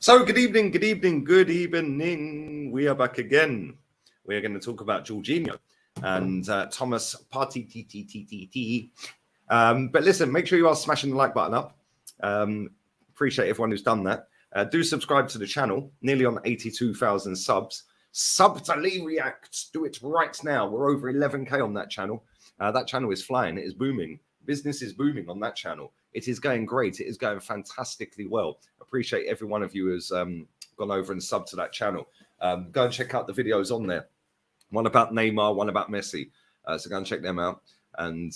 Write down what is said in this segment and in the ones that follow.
So good evening, good evening, good evening. We are back again. We are going to talk about Jorginho and Thomas Partey. But listen, make sure you are smashing the like button up. Appreciate everyone who's done that. Do subscribe to the channel. Nearly on 82,000 subs. Sub to Lee Reacts. Do it right now. We're over 11k on that channel. That channel is flying. It is booming. Business is booming on that channel. It is going great. It is going fantastically well. Appreciate every one of you who's gone over and subbed to that channel. Go and check out the videos on there. One about Neymar, one about Messi. So go and check them out. And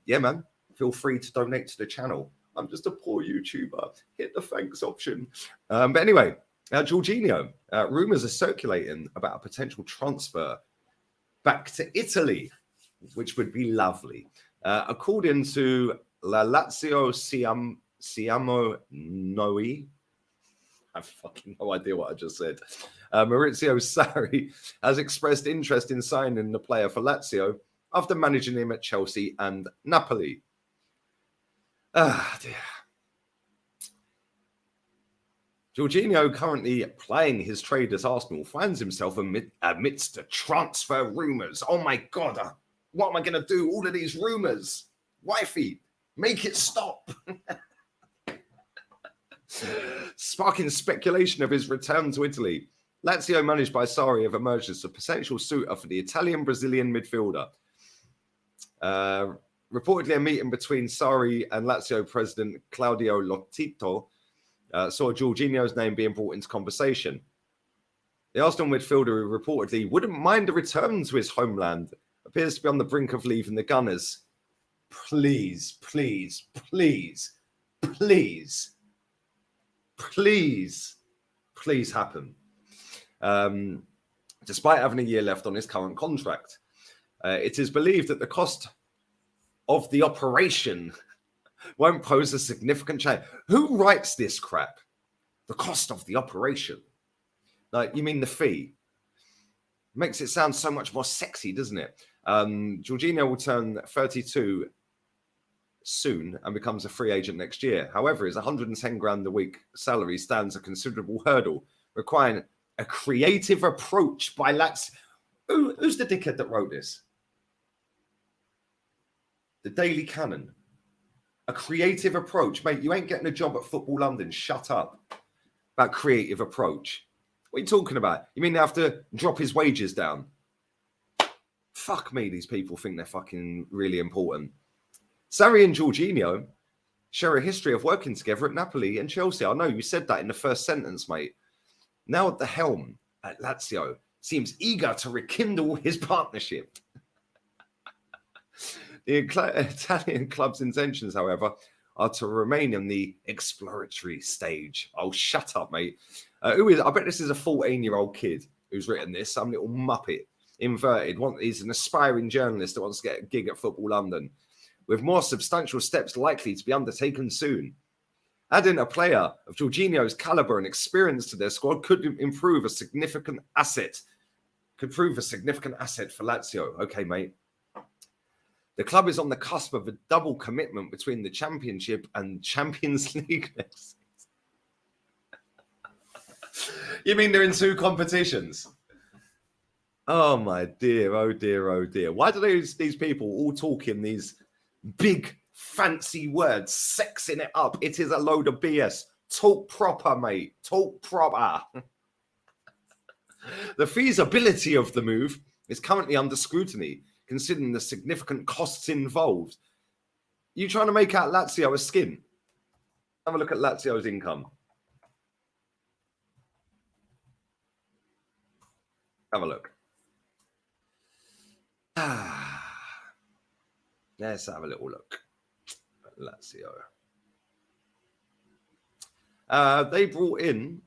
yeah, man, feel free to donate to the channel. I'm just a poor YouTuber. Hit the thanks option. But anyway, Jorginho, rumours are circulating about a potential transfer back to Italy, which would be lovely. According to La Lazio Siamo Noi, I have fucking no idea what I just said. Maurizio Sarri has expressed interest in signing the player for Lazio after managing him at Chelsea and Napoli. Ah, dear. Jorginho, currently playing his trade at Arsenal, finds himself amidst the transfer rumours. Oh my God, what am I going to do? All of these rumours. Wifey, make it stop. Sparking speculation of his return to Italy. Lazio, managed by Sarri, have emerged as a potential suitor for the Italian-Brazilian midfielder. Reportedly, a meeting between Sarri and Lazio president Claudio Lotito saw Jorginho's name being brought into conversation. The Arsenal midfielder, who reportedly wouldn't mind a return to his homeland, appears to be on the brink of leaving the Gunners. Please, please, please, please, please, please happen. Despite having a year left on his current contract, it is believed that the cost of the operation won't pose a significant change. Who writes this crap? The cost of the operation. Like, you mean the fee? Makes it sound so much more sexy, doesn't it? Jorginho will turn 32 soon and becomes a free agent next year. However, his 110 grand a week salary stands a considerable hurdle, requiring a creative approach by Lazio. Who's the dickhead that wrote this? The Daily Canon. A creative approach. Mate, you ain't getting a job at Football London. Shut up. About creative approach. What are you talking about? You mean they have to drop his wages down? Fuck me, these people think they're fucking really important. Sarri and Jorginho share a history of working together at Napoli and Chelsea. I know you said that in the first sentence, mate. Now at the helm at Lazio, seems eager to rekindle his partnership. The Italian club's intentions, however, are to remain in the exploratory stage. Oh, shut up, mate. I bet this is a 14-year-old kid who's written this. Some little muppet, inverted. He's an aspiring journalist that wants to get a gig at Football London, with more substantial steps likely to be undertaken soon. Adding a player of Jorginho's caliber and experience to their squad could prove a significant asset for Lazio. Okay, mate. The club is on the cusp of a double commitment between the Championship and Champions League. You mean they're in two competitions? Oh, my dear, oh, dear, oh, dear. Why do these people all talk in these big, fancy words, sexing it up? It is a load of BS. Talk proper, mate. Talk proper. The feasibility of the move is currently under scrutiny, considering the significant costs involved. You trying to make out Lazio a skin? Have a look at Lazio's income. Have a look. Let's have a little look at Lazio. They brought in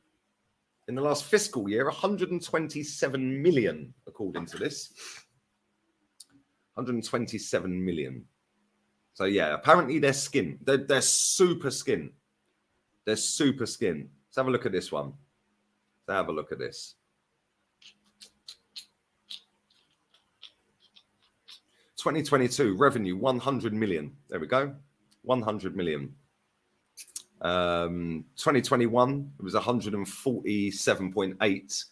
the last fiscal year, 127 million, according to this. 127 million. So yeah, apparently they're skin. They're super skin. They're super skin. Let's have a look at this one. Let's have a look at this. 2022 revenue 100 million. There we go. 100 million. 2021, it was 147.8.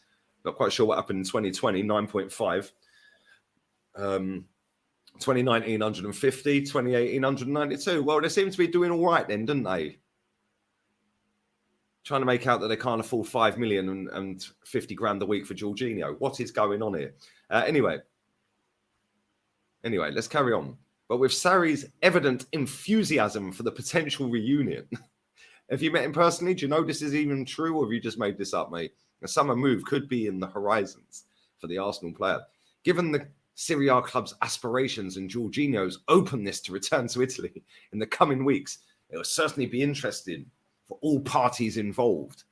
Not quite sure what happened in 2020, 9.5. 2019, 150. 2018, 192. Well, they seem to be doing all right then, don't they? Trying to make out that they can't afford 5 million and 50 grand a week for Jorginho. What is going on here? Anyway, let's carry on. But with Sarri's evident enthusiasm for the potential reunion, have you met him personally? Do you know this is even true, or have you just made this up, mate? A summer move could be in the horizons for the Arsenal player. Given the Serie A club's aspirations and Jorginho's openness to return to Italy in the coming weeks, it will certainly be interesting for all parties involved.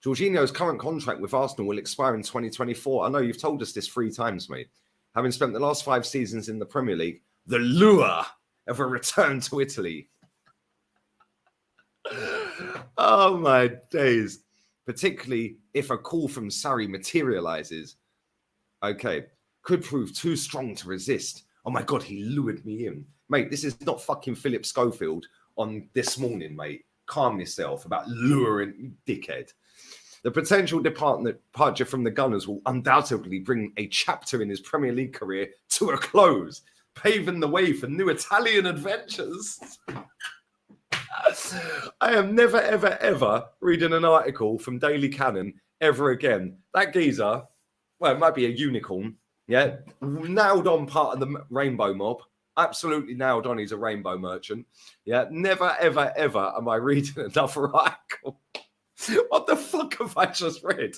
Jorginho's current contract with Arsenal will expire in 2024. I know you've told us this 3 times, mate. Having spent the last 5 seasons in the Premier League, the lure of a return to Italy. Oh, my days. Particularly if a call from Sarri materializes. Okay, could prove too strong to resist. Oh, my God, he lured me in. Mate, this is not fucking Philip Schofield on This Morning, mate. Calm yourself about luring, dickhead. The potential departure from the Gunners will undoubtedly bring a chapter in his Premier League career to a close, paving the way for new Italian adventures. I am never, ever, ever reading an article from Daily Cannon ever again. That geezer, well, it might be a unicorn, yeah, nailed on part of the rainbow mob. Absolutely nailed on. He's a rainbow merchant. Yeah, never, ever, ever am I reading another article. What the fuck have I just read?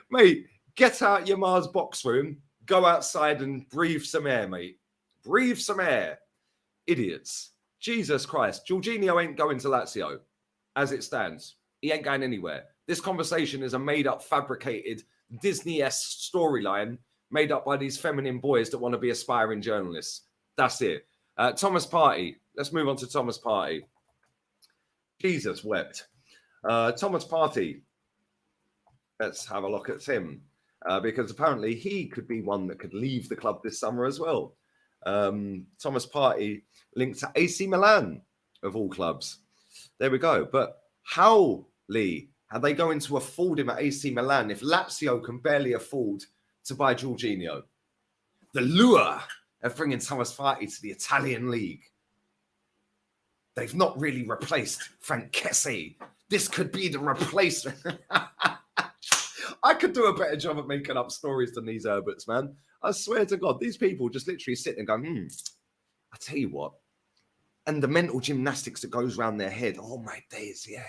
Mate, get out your Mars box room, go outside and breathe some air, mate. Breathe some air. Idiots. Jesus Christ. Jorginho ain't going to Lazio as it stands. He ain't going anywhere. This conversation is a made-up, fabricated, Disney-esque storyline made up by these feminine boys that want to be aspiring journalists. That's it. Thomas Partey. Let's move on to Thomas Partey. Jesus wept. Thomas Partey. Let's have a look at him. Because apparently he could be one that could leave the club this summer as well. Thomas Partey linked to AC Milan, of all clubs. There we go. But how, Lee, are they going to afford him at AC Milan if Lazio can barely afford to buy Jorginho? The lure of bringing Thomas Partey to the Italian league. They've not really replaced Frank Kessie. This could be the replacement. I could do a better job at making up stories than these Herberts, man. I swear to God, these people just literally sit and go, I tell you what. And the mental gymnastics that goes around their head. Oh, my days, yeah.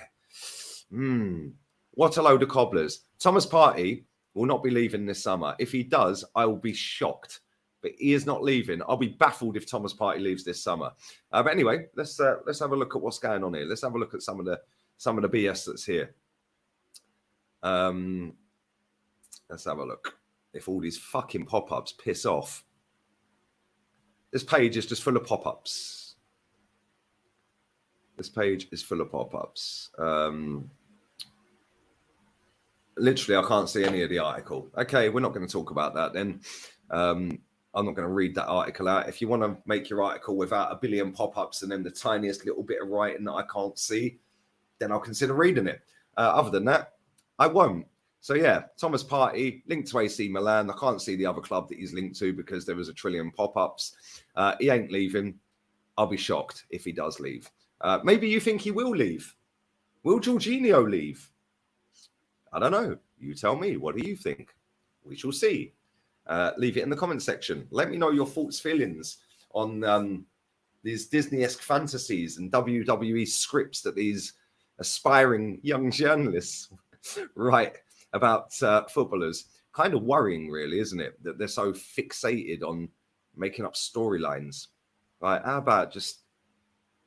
What a load of cobblers. Thomas Partey will not be leaving this summer. If he does, I will be shocked. But he is not leaving. I'll be baffled if Thomas Partey leaves this summer. But anyway, let's have a look at what's going on here. Let's have a look at some of the BS that's here. Let's have a look. If all these fucking pop-ups piss off. This page is just full of pop-ups. This page is full of pop-ups. Literally, I can't see any of the article. Okay, we're not going to talk about that then. I'm not going to read that article out. If you want to make your article without a billion pop-ups and then the tiniest little bit of writing that I can't see, then I'll consider reading it. Other than that, I won't. So yeah, Thomas Partey linked to AC Milan. I can't see the other club that he's linked to because there was a trillion pop-ups. He ain't leaving. I'll be shocked if he does leave. Maybe you think he will leave. Will Jorginho leave? I don't know. You tell me. What do you think? We shall see. Leave it in the comment section. Let me know your thoughts, feelings on these Disney-esque fantasies and WWE scripts that these aspiring young journalists write about footballers. Kind of worrying, really, isn't it? That they're so fixated on making up storylines. Right? How about just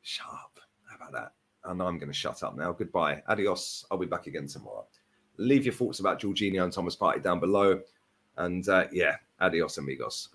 shut up? How about that? I know I'm going to shut up now. Goodbye. Adios. I'll be back again tomorrow. Leave your thoughts about Jorginho and Thomas Partey down below. And yeah, adios, amigos.